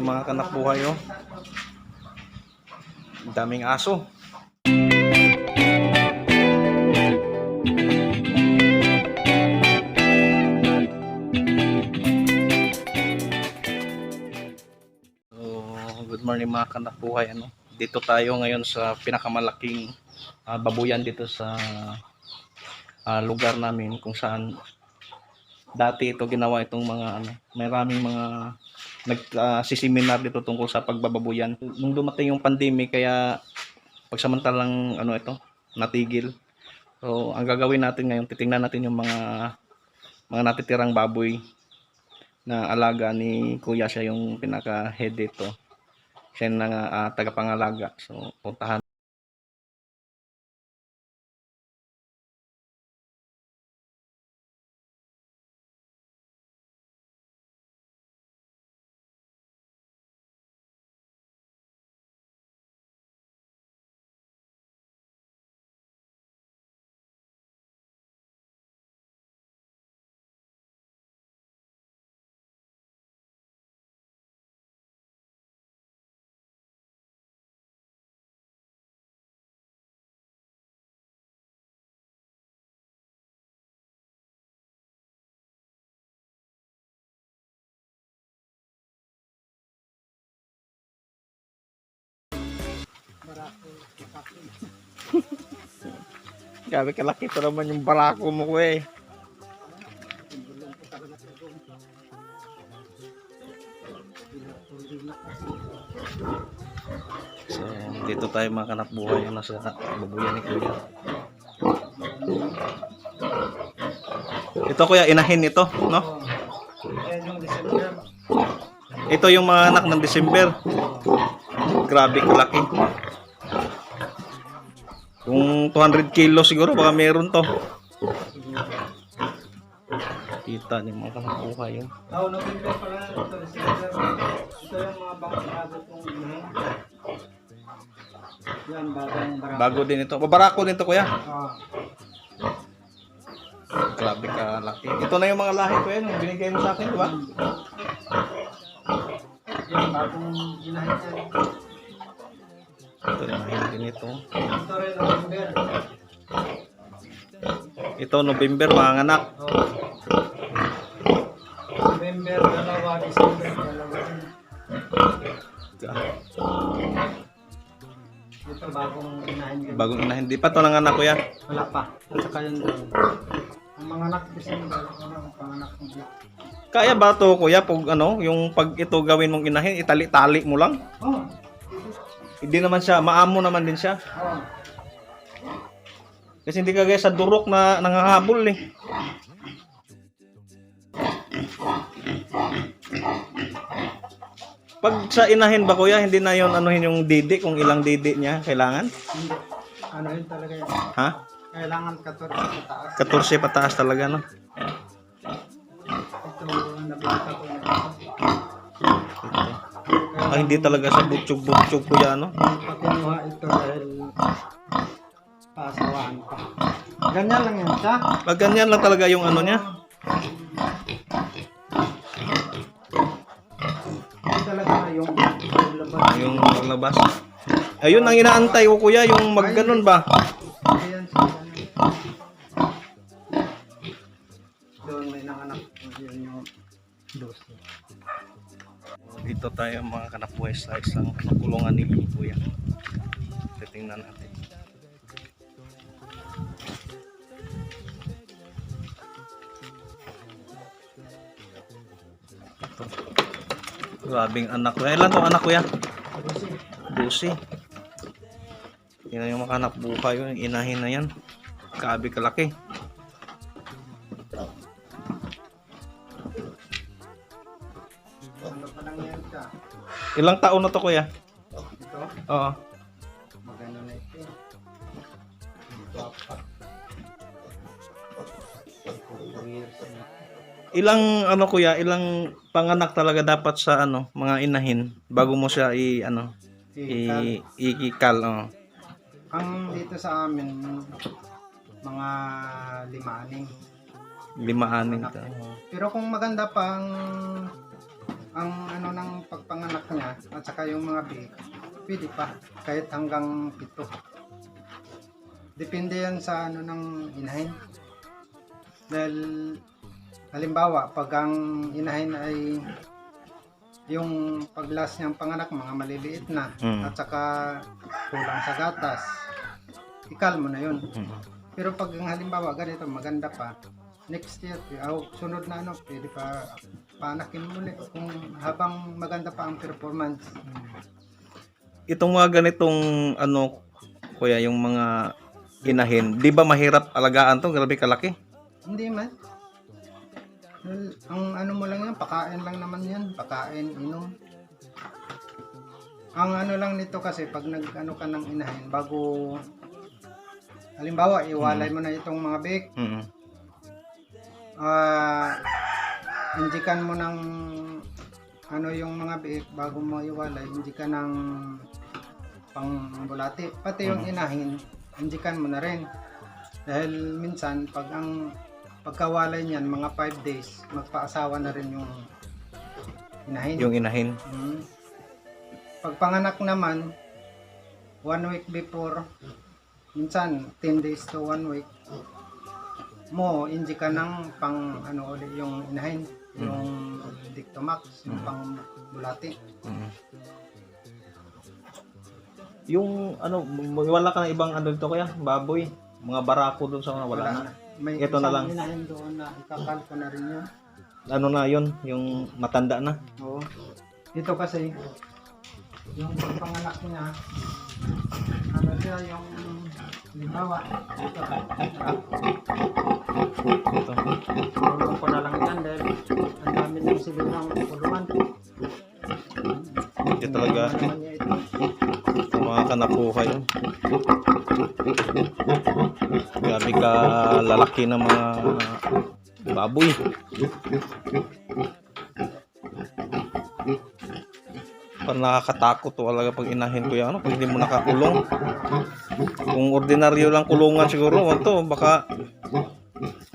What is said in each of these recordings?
yung mga kanakbuhay, oh. Daming aso. So, good morning mga kanakbuhay, ano. Dito tayo ngayon sa pinakamalaking babuyan dito sa lugar namin kung saan dati ito ginawa itong mga maraming mga nagsiseminar dito tungkol sa pagbababuyan. Nung dumating yung pandemic, kaya pagsamantalang ito natigil. So ang gagawin natin ngayon, titingnan natin yung mga natitirang baboy na alaga ni Kuya. Siya yung pinaka head dito. Siya yung tagapangalaga. So puntahan. Grabe kalaki pa naman yung barako mo, eh. So dito tayo mga kanakbuhay yung nasa babuyan ni Kuya. Ito Kuya, inahin ito, no? Ito yung mga anak ng December. Grabe kalaki. Kung 200 kilo siguro baka meron to. Kita niyo mga kanakbuhay yun. November pala ito, December. Ito yung mga bago kong inahin. Yan, bagong barako. Bago din ito. Babarako din to Kuya. Grabe kalaki. Ito na yung mga lahi ko yan. Binigay mo sa akin, di ba? Yan, bagong inahin yan. Ito yung lahi din ito. Ito rin, November. Ito November mga anak. November, dalawa, December, dalawa rin. Ito, bagong inahin yan. Bagong inahin. Di pa ito ng anak Kuya. Wala pa. At saka yun doon. Ang mga anak, December, ang panganak ng black. Kaya ba ito Kuya, yung pag ito gawin mong inahin, itali-tali mo lang? Oh. Hindi naman siya, maamo naman din siya. Oh. Kasi hindi kagaya sa durok na nangahabol eh. Pag sa inahin ba Kuya, hindi na yon anuhin yung didi, kung ilang didi niya kailangan? Hindi. Ano yun talaga yan? Ha? Kailangan 14 sa taas. 14 pataas talaga, no? Ito, nabita ko na ito. Hindi talaga sa butsyog-butsyog Kuya, no? Pakinuha ito dahil pasawahan pa. Ganyan lang yan siya. Pag ganyan lang talaga yung ano niya. Hindi talaga yung labas. Yung labas. Ayun ang inaantay ko Kuya, yung magganon ba? Ayan siya. Doon may nanganak. Yun yung dos. Dito tayo mga kanakbuhay sa isang kulungan ni Kuya. Titingnan natin. Ito. Grabing anak Kuya. Ilan tong anak Kuya? 12. Yan yung mga kanakbuhay, yung inahin na yan. Grabe kalaki. Ano pa lang yan siya? Ilang taon na to Kuya? Ito, Oo. magano na ito. Papa. 4 years na. Ilang Kuya, ilang panganak talaga dapat sa mga inahin bago mo siya ikikal. Oh. Ang dito sa amin, mga 5-6. 5-6 to. Pero kung maganda pang ang ano ng pagpanganak niya at saka yung mga biik, pwede pa kahit hanggang 7. Depende yan sa ano ng inahin. Dahil halimbawa, pag ang inahin ay yung paglas niyang panganak mga maliliit na at saka kulang sa gatas, ikal mo na yun. Pero pag ang halimbawa ganito maganda pa, next year, sunod na ano, pwede pa panakin muli kung habang maganda pa ang performance. Itong mga ganitong ano kuya, yung mga inahin, di ba mahirap alagaan to? Grabe kalaki. Hindi man. Ang ano mo lang yan, pakain lang naman yan. Pakain, inom. Ang ano lang nito kasi, pag nag-ano ka ng inahin, bago, halimbawa, iwalay mo na itong mga bake, indikan mo ng, ano yung mga bake, bago mo iwalay, indikan ng pangbulati. Pati yung inahin, indikan mo na rin. Dahil minsan, pag ang pagkawalay niyan, mga 5 days, magpaasawa na rin yung inahin. Yung inahin. Pag panganak naman, 1 week before, minsan 10 days to 1 week, mo, hindi ka ng pang, ano ulit yung inahin, yung Dictomax, yung pang bulati. Yung ano, wala ka ng ibang ano dito kuya, baboy, mga barako doon sa wala na. May Ito na isang lang. inahin doon na ikakal ko na rin yun. Ano na yun, yung matanda na. Oo. Ito kasi, yung panganak niya, ano siya yung, halimbawa, ito. Kulong ko na lang yan dahil ang dami ng silingang kulungan. Hindi talaga. Ano naman niya ito? Mga kanapuhay yun. Grabe ka lalaki ng mga baboy. Parang nakakatakot to talaga pag inahin ko yan. Pag hindi mo nakakulong. Kung ordinaryo lang kulungan siguro, ito baka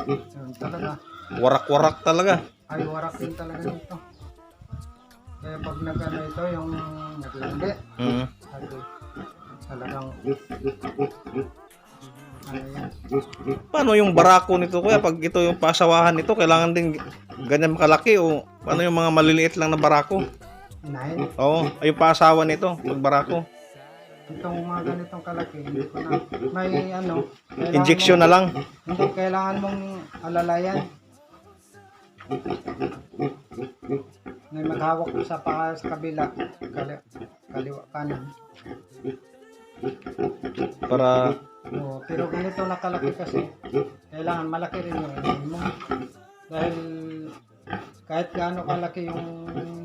Yun talaga. warak-warak talaga. Ay, warak din talaga nito. Kaya pag nag-ano ito, yung naglandi, ay, talagang, ano yan. Paano yung barako nito kuya? Pag ito yung pasawahan nito, kailangan din ganyan makalaki o ano yung mga maliliit lang na barako? Inahin. Oo, ay yung pasawa nito, pag barako. Itong mga ganitong kalaki, hindi ko na, may ano, kailangan Injection na lang. hindi, kailangan mong alalayan. May maghawak sa paa sa kabila, kaliwa kanan. Para Oo, pero ganito nakalaki kasi, kailangan malaki rin yung inahin mo. Dahil kahit gaano kalaki yung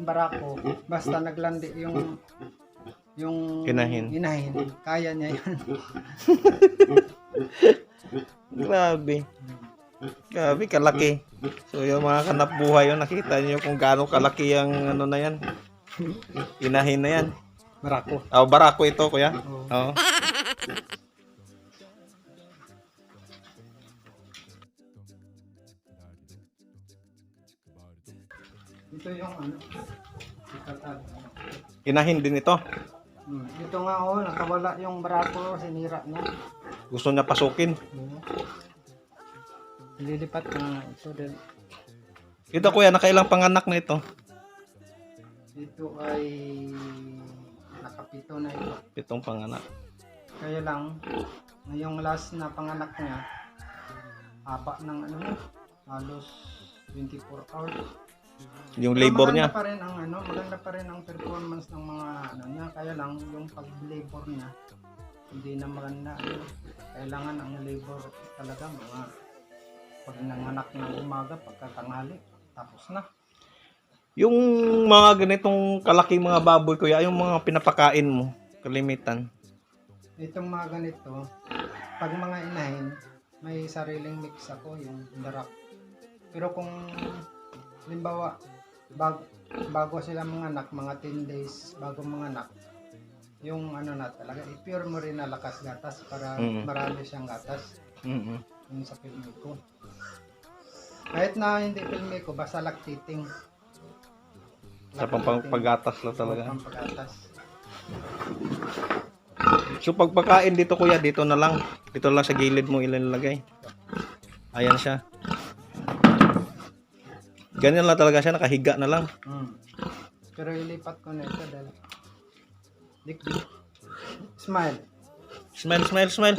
barako, basta naglandi yung Inahin. kaya niya yun. grabe. Grabe, kalaki. So yung mga kanap buhay yun, nakita niyo kung gaano kalaki ang ano na yan. Inahin na yan. Barako. Oh, barako ito, kuya. Oo. Oo. Ito yung ano, ikatag. Inahin din ito. Ito nga nakawala yung barako, sinira niya. Gusto niya pasukin. Lilipat na ito din. Ito kuya, nakailang panganak na ito? Ito ay nakapito na ito. 7 panganak. Kaya lang, ngayong last na panganak niya, haba ng ano niya, halos 24 hours. Yung Pero labor maganda niya. pa rin ang ano, maganda pa rin ang performance ng mga ano niya. Kaya lang yung pag-labor niya hindi na maganda. Ano. Kailangan ang labor talaga mga pag nanganak ng umaga, pagkatanghali, tapos na. Yung mga ganitong kalaking mga baboy kuya, yung mga pinapakain mo, kalimitan. Itong mga ganito, pag mga inahin, may sariling mix ako, yung darak. Pero kung halimbawa, bago sila manganak, mga 10 days bago manganak, yung ano na talaga, i-pure mo rin na lakas gatas para marami siyang gatas. Yung sa pilmi ko. Kahit na hindi pilmi ko, basta lactating. Sa pagatas lang talaga. Pampagatas. So pagpakain dito kuya, dito na lang. Dito lang sa gilid mo ilalagay. Ayan siya. Ganyan lang talaga siya, nakahiga na lang. Pero ilipat ko na ito dahil smile. Smile, smile, smile.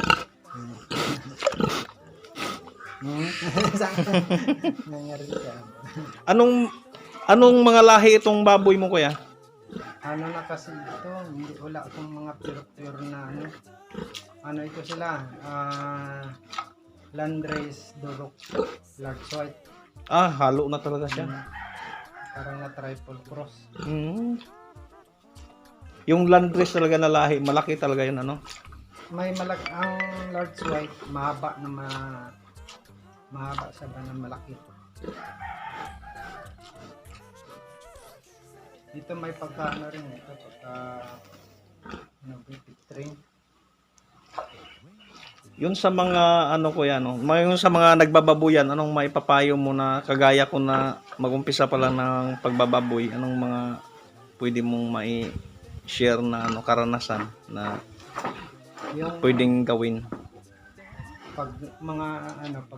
Nangyari siya. Anong mga lahi itong baboy mo kuya? Ano na kasi ito, hindi wala akong mga pure na ano. Ano ito sila? Landrace Durok Large White. Halo na talaga siya. Parang na triple cross. Yung landrace talaga na lahi, malaki talaga yun ano? May malaki ang large white, mahaba na mahaba sa banang malaki. Dito may pagkaano rin ito, train. Yun sa mga ano kuya no, yung sa mga nagbababoyan, anong maipapayo mo na kagaya ko na magumpisa pa lang ng pagbababoy, anong mga pwede mong mai-share na ano karanasan na Yung pwedeng gawin? pag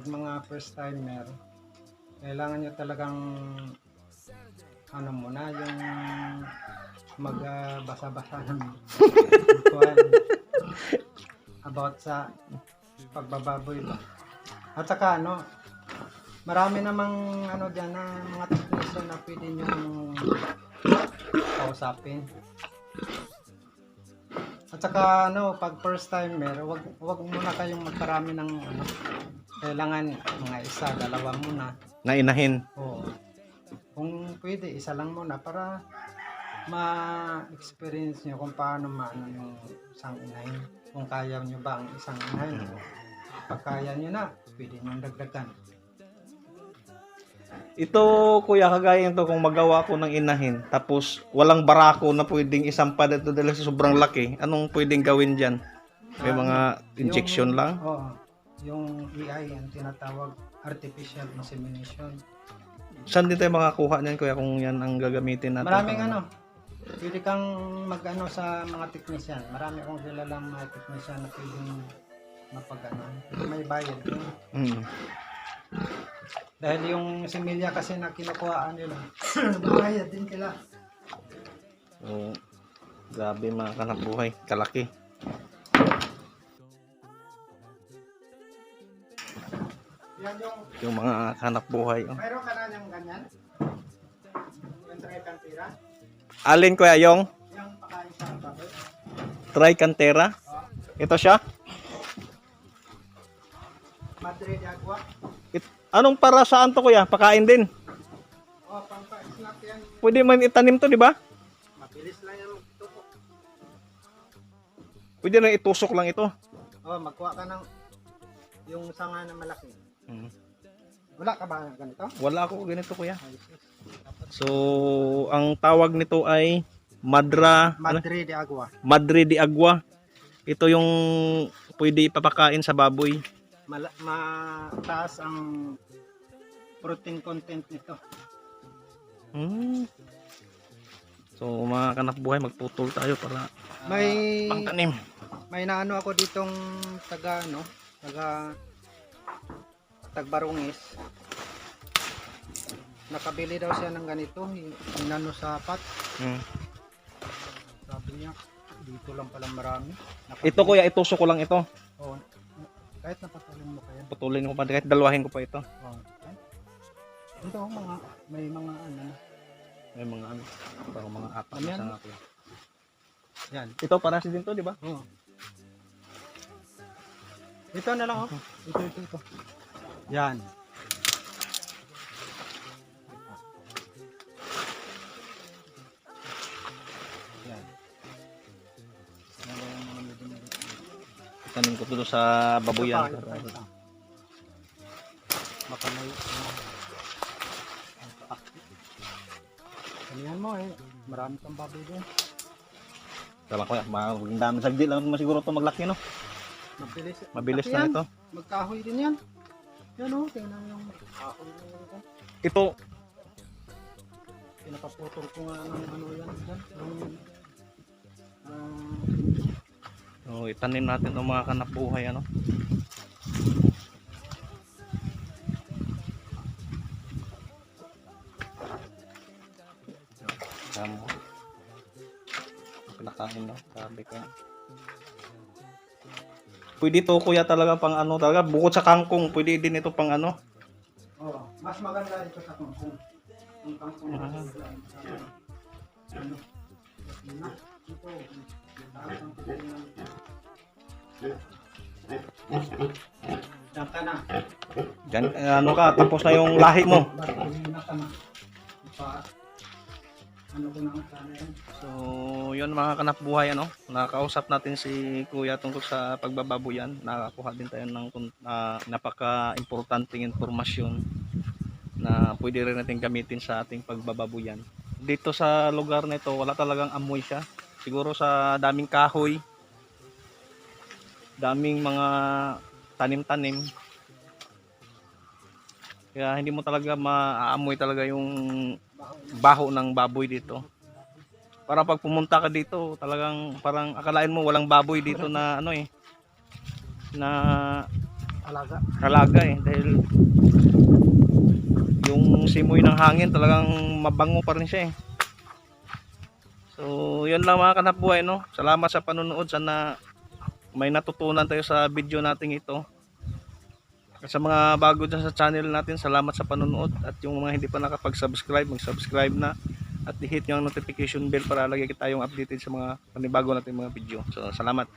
mga first timer, kailangan nyo talagang ano muna yung magbasa-basa ng kuwan about sa pagbababoy ba. At saka marami namang diyan na mga technician na pwede nyo kausapin. At saka pag first timer, wag muna kayong magparami ng kailangan mga isa, dalawa muna. Na inahin. Oo. Kung pwede, isa lang muna para ma-experience nyo kung paano maano yung isang inahin. Kung kaya nyo ba ang isang inahin. Pag kaya nyo na, pwede nyo dagdagan. Ito kuya, kagaya nito kung magawa ko ng inahin tapos walang barako na pwedeng isampad ito dahil sa sobrang laki, anong pwedeng gawin dyan? May mga injection lang? Oo. Yung EI, ang tinatawag artificial insemination. Saan din tayo makakuha niyan kuya kung yan ang gagamitin natin? Maraming pwede kang sa mga technician. Marami akong kilalang mga technician na pwedeng may bayad din. Dahil yung similya kasi na kinukuhaan nila, bayad din kila. So, grabe mga kanap buhay, kalaki. Yan Yung mga hanap buhay. mayroon ka na yung ganyan? Yung tricantera? Alin kuya yung Yung pakain sa baboy? tricantera? Ito siya? Madre de Agua? Anong para saan to kuya? Pakain din. Pangka-snap yan. Pwede man itanim to, di ba? Mabilis lang yan magtutok. Pwede na itusok lang ito. Magkuha ka ng yung sanga na malaki. Wala ka ba ganito? Wala ako ganito kuya. So, ang tawag nito ay Madre de Agua. Madre de Agua. Ito yung pwede ipapakain sa baboy. Mataas ang protein content nito. So, mga kanap buhay, magputol tayo para May pangtanim. may naano ako ditong taga Tagbarungis. Nakabili daw siya ng ganito, inano sa pat. Sabi niya, dito lang pala marami. Ito kuya, itusok ko lang ito. Oh, kahit napatulong mo kaya. Putulin ko pa, kahit dalawahin ko pa ito. Oh, ito may mga May mga parang mga apat Ano yan? na kuya. yan. Ito para din to, di ba? Oh. Ito na lang Ito. Yan. Yan. Itanim ko to sa babuyan. Baka may kanihan mo marami kang baboy doon. Tama kuya, maging dami sagdi lang naman siguro ito maglaki no. Mabilis lang ito. Magkahoy din yan. Yan tingnan yung kahoy. Ito pinapaputol ko nga ng ano yan dyan. So, itanim natin ang mga kanap buhay, ano. Tama. Pinakain, no? Sabi ko. Pwede to kuya talaga pang ano talaga. Bukod sa kangkong, pwede din ito pang ano. Oh, mas maganda ito sa kangkong. Ang kangkong Ah. ano? Ito. Diyan ka na. Diyan, ano ka, tapos na yung lahi mo. Barkulina ka na. Ano ko na ang sana yan? So, yun mga kanap buhay, ano. Nakausap natin si kuya tungkol sa pagbababoyan. Nakakuha din tayo ng napaka-importanting impormasyon na pwede rin natin gamitin sa ating pagbababoyan. Dito sa lugar na ito, wala talagang amoy siya. Siguro sa daming kahoy, daming mga tanim-tanim. Kaya hindi mo talaga maaamoy talaga yung baho ng baboy dito. Para pag pumunta ka dito, talagang parang akalain mo walang baboy dito na ano eh, na alaga eh, dahil yung simoy ng hangin talagang mabango pa rin siya eh. So, yun lang mga kanap buhay, no. Salamat sa panonood. Sana may natutunan tayo sa video natin ito. At sa mga bago dyan sa channel natin, salamat sa panonood. At yung mga hindi pa nakapag-subscribe, mag-subscribe na. At i-hit yung notification bell para lagi tayong updated sa mga panibago natin mga video. So, salamat.